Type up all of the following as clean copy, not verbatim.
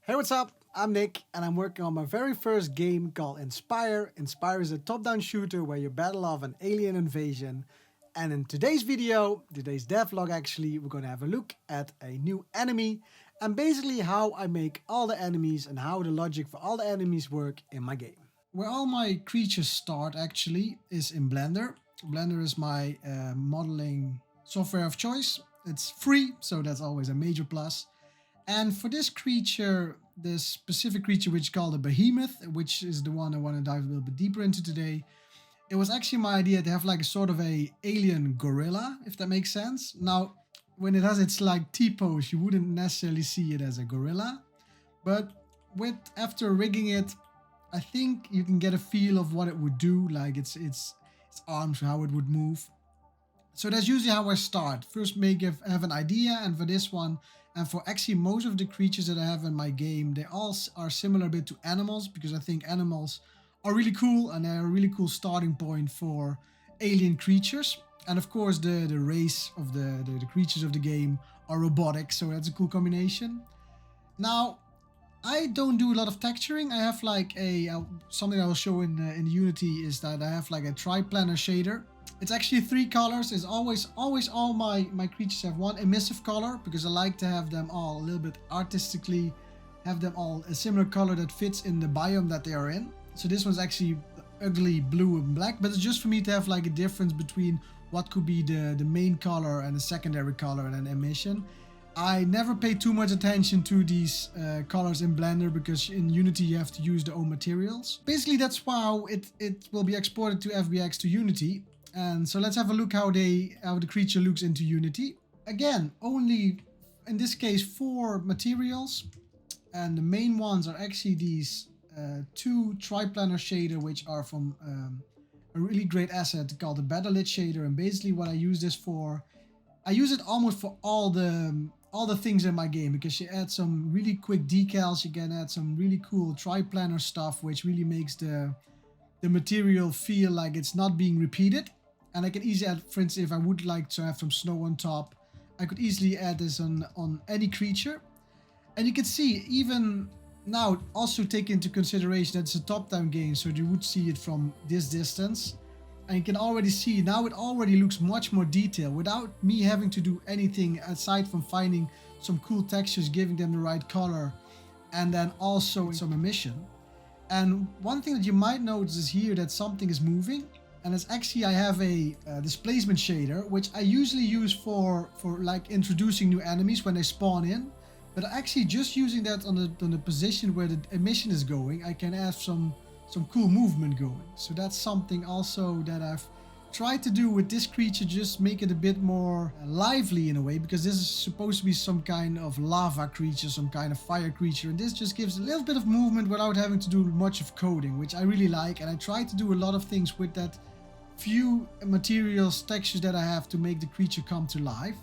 Hey, what's up? I'm Nick, and I'm working on my very first game called Inspire. Inspire is a top-down shooter where you battle off an alien invasion. And in today's video, today's devlog actually, we're gonna have a look at a new enemy and basically how I make all the enemies and how the logic for all the enemies work in my game. Where all my creatures start actually is in Blender. Blender is my modeling software of choice. It's free, so that's always a major plus. And for this creature, this specific creature which is called a Behemoth, which is the one I want to dive a little bit deeper into today, it was actually my idea to have like a sort of a alien gorilla, if that makes sense. Now, when it has its like T-pose, you wouldn't necessarily see it as a gorilla, but after rigging it, I think you can get a feel of what it would do, like its arms, how it would move. So that's usually how I start. First have an idea, and for this one, and for actually most of the creatures that I have in my game, they all are similar a bit to animals, because I think animals are really cool and they're a really cool starting point for alien creatures. And of course the race of the creatures of the game are robotic, so that's a cool combination. Now, I don't do a lot of texturing. I have like something I will show in Unity is that I have like a triplanar shader. It's actually 3 colors. It's always all my creatures have one emissive color, because I like to have them all a little bit artistically, have them all a similar color that fits in the biome that they are in. So this one's actually ugly blue and black, but it's just for me to have like a difference between what could be the main color and the secondary color and an emission. I never pay too much attention to these colors in Blender, because in Unity you have to use their own materials. Basically that's how it will be exported to FBX to Unity. And so let's have a look how the creature looks into Unity. Again, only in this case 4 materials, and the main ones are actually these 2 triplanar shader, which are from a really great asset called the Battle Lit shader. And basically what I use this for, I use it almost for all the things in my game, because you add some really quick decals, you can add some really cool triplanar stuff, which really makes the material feel like it's not being repeated. And I can easily add, for instance, if I would like to have some snow on top, I could easily add this on any creature. And you can see, even now, also take into consideration that it's a top-down game, so you would see it from this distance. And you can already see, now it already looks much more detailed, without me having to do anything aside from finding some cool textures, giving them the right color, and then also some emission. And one thing that you might notice is here that something is moving. And it's actually, I have a displacement shader, which I usually use for like introducing new enemies when they spawn in. But actually just using that on the position where the emission is going, I can have some cool movement going. So that's something also that I've tried to do with this creature, just make it a bit more lively in a way, because this is supposed to be some kind of lava creature, some kind of fire creature, and this just gives a little bit of movement without having to do much of coding, which I really like. And I try to do a lot of things with that few materials, textures that I have to make the creature come to life.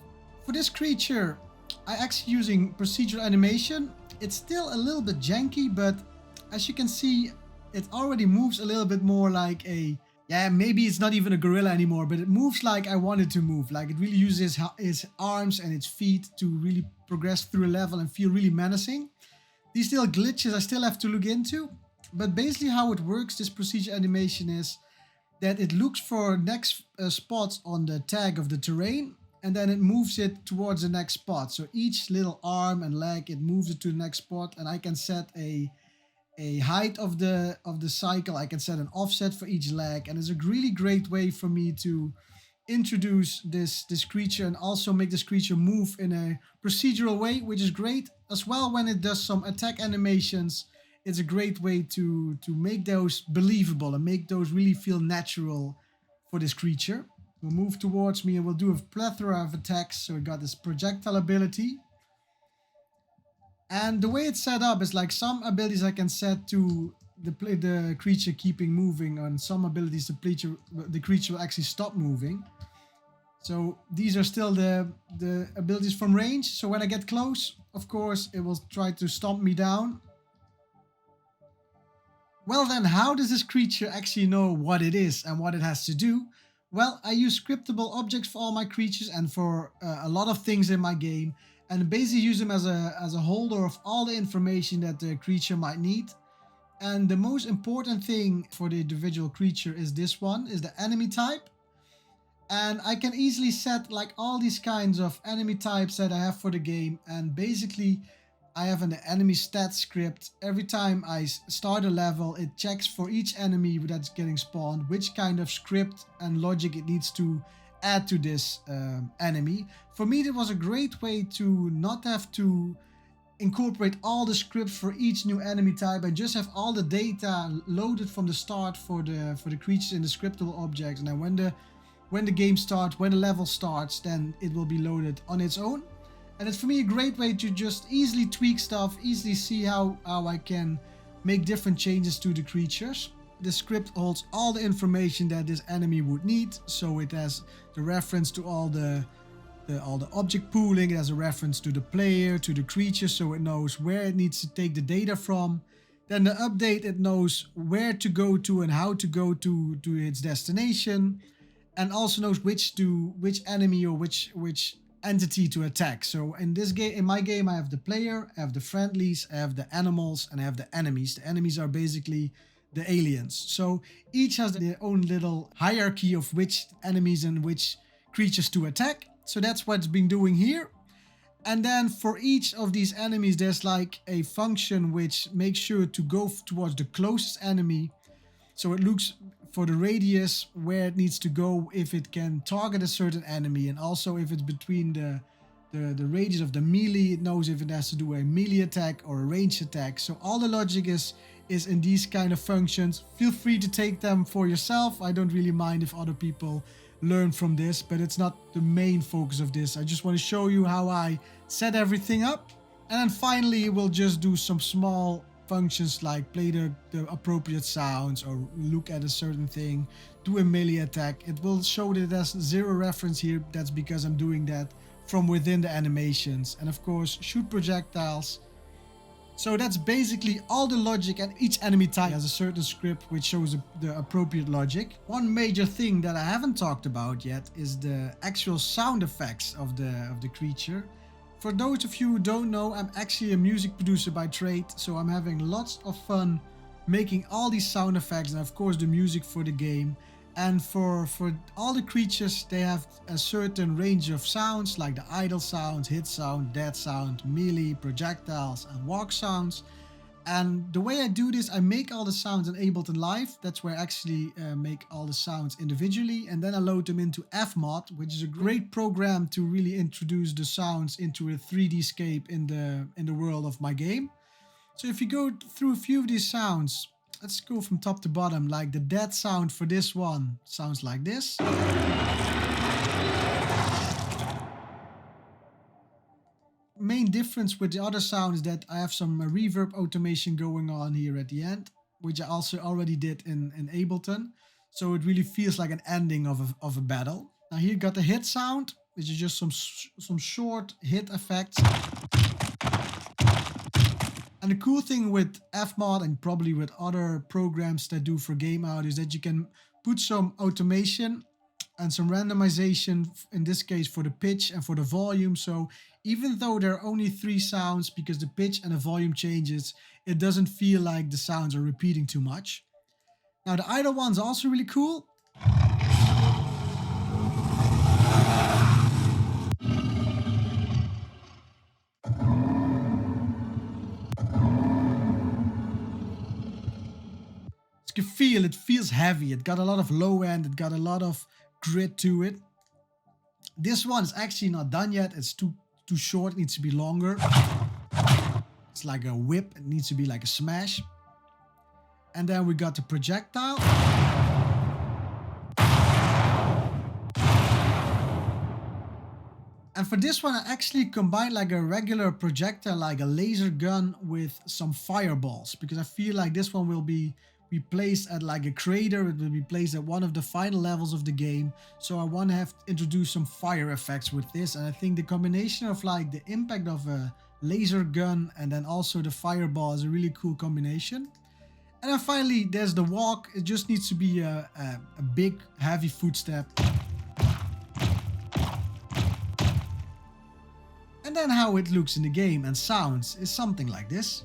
For this creature, I actually using procedural animation. It's still a little bit janky, but as you can see, it already moves a little bit more like maybe it's not even a gorilla anymore, but it moves like I want it to move. Like it really uses its arms and its feet to really progress through a level and feel really menacing. These little glitches I still have to look into, but basically how it works, this procedural animation, is that it looks for next spots on the tag of the terrain, and then it moves it towards the next spot. So each little arm and leg, it moves it to the next spot, and I can set a height of the cycle. I can set an offset for each leg, and it's a really great way for me to introduce this creature and also make this creature move in a procedural way, which is great as well. When it does some attack animations, it's a great way to make those believable and make those really feel natural for this creature. We'll move towards me and we'll do a plethora of attacks. So we got this projectile ability. And the way it's set up is like some abilities I can set to the creature keeping moving, and some abilities the creature will actually stop moving. So these are still the abilities from range. So when I get close, of course, it will try to stomp me down. Well then, how does this creature actually know what it is and what it has to do? Well, I use scriptable objects for all my creatures and for a lot of things in my game. and basically use them as a holder of all the information that the creature might need. And the most important thing for the individual creature is this one, is the enemy type. And I can easily set like all these kinds of enemy types that I have for the game. And basically I have an enemy stat script. Every time I start a level, it checks for each enemy that's getting spawned, which kind of script and logic it needs to add to this enemy. For me, it was a great way to not have to incorporate all the scripts for each new enemy type and just have all the data loaded from the start for the creatures in the scriptable objects. And then when the game starts, when the level starts, then it will be loaded on its own. And it's for me a great way to just easily tweak stuff, easily see how I can make different changes to the creatures. The script holds all the information that this enemy would need, so it has the reference to all the object pooling, it has a reference to the player, to the creature, so it knows where it needs to take the data from. Then the update, it knows where to go to and how to go to its destination, and also knows which enemy or which entity to attack. So in this game, in my game, I have the player, I have the friendlies, I have the animals, and I have the enemies. The enemies are basically the aliens. So each has their own little hierarchy of which enemies and which creatures to attack. So that's what's been doing here. And then for each of these enemies, there's like a function which makes sure to go towards the closest enemy. So it looks for the radius where it needs to go if it can target a certain enemy, and also if it's between the radius of the melee, it knows if it has to do a melee attack or a ranged attack. So all the logic is in these kind of functions. Feel free to take them for yourself. I don't really mind if other people learn from this, but it's not the main focus of this. I just want to show you how I set everything up. And then finally we'll just do some small functions like play the appropriate sounds or look at a certain thing, do a melee attack. It will show that there's zero reference here. That's because I'm doing that from within the animations. And of course, shoot projectiles. So that's basically all the logic, and each enemy type has a certain script which shows the appropriate logic. One major thing that I haven't talked about yet is the actual sound effects of the creature. For those of you who don't know, I'm actually a music producer by trade, so I'm having lots of fun making all these sound effects and of course the music for the game. And for all the creatures, they have a certain range of sounds like the idle sound, hit sound, dead sound, melee, projectiles and walk sounds. And the way I do this, I make all the sounds in Ableton Live. That's where I actually make all the sounds individually, and then I load them into FMOD, which is a great program to really introduce the sounds into a 3D scape in the world of my game. So if you go through a few of these sounds, let's go from top to bottom. Like the dead sound for this one sounds like this. Main difference with the other sound is that I have some reverb automation going on here at the end, which I also already did in Ableton. So it really feels like an ending of a battle. Now here you got the hit sound, which is just some short hit effects. And the cool thing with FMOD and probably with other programs that do for game audio is that you can put some automation and some randomization, in this case for the pitch and for the volume. So even though there are only 3 sounds, because the pitch and the volume changes, it doesn't feel like the sounds are repeating too much. Now the idle one's also really cool. You can feel it feels heavy. It got a lot of low end, it got a lot of grit to it. This one is actually not done yet. It's too short, it needs to be longer. It's like a whip, it needs to be like a smash. And then we got the projectile. And for this one I actually combined like a regular projectile, like a laser gun, with some fireballs, because I feel like this one will be placed at like a crater. It will be placed at one of the final levels of the game. So I want to have introduced some fire effects with this. And I think the combination of like the impact of a laser gun and then also the fireball is a really cool combination. And then finally there's the walk. It just needs to be a big heavy footstep. And And then how it looks in the game and sounds is something like this.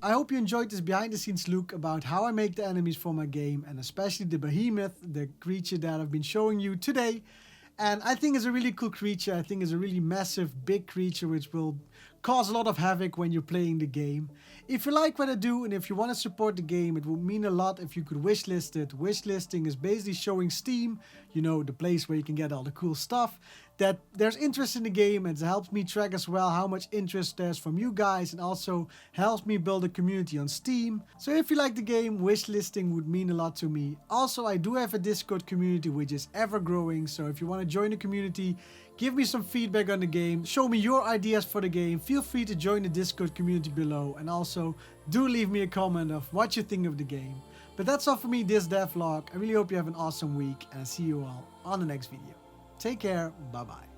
I hope you enjoyed this behind the scenes look about how I make the enemies for my game, and especially the Behemoth, the creature that I've been showing you today. And I think it's a really cool creature. I think it's a really massive, big creature which will cause a lot of havoc when you're playing the game. If you like what I do and if you want to support the game, it would mean a lot if you could wishlist it. Wishlisting is basically showing Steam, you know, the place where you can get all the cool stuff, that there's interest in the game, and it helps me track as well how much interest there's from you guys, and also helps me build a community on Steam. So if you like the game, wishlisting would mean a lot to me. Also, I do have a Discord community which is ever growing, so if you want to join the community, give me some feedback on the game, show me your ideas for the game, feel free to join the Discord community below, and also do leave me a comment of what you think of the game. But that's all for me this devlog. I really hope you have an awesome week, and I see you all on the next video. Take care, bye bye.